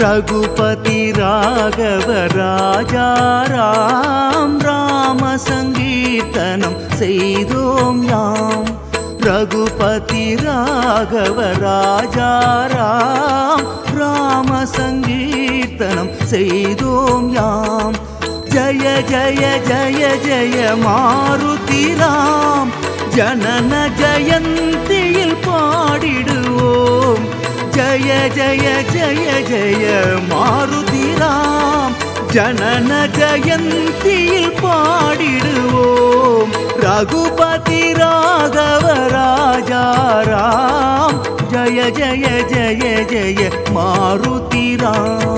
रघुपति राघव राजा राम राम संकीर्तनम செய்தோம் யாம் रघुपति राघव राजा राम राम संकीर्तनम செய்தோம் யாம் जय जय जय जय मारुति राम जनन जयंतिயில் பாடிடுவோம் जय जय जय जय मारुति राम जनन जयंतिயில் பாடிடுவோம் रघुपति राघव राजा राम जय जय जय जय मारुति राम।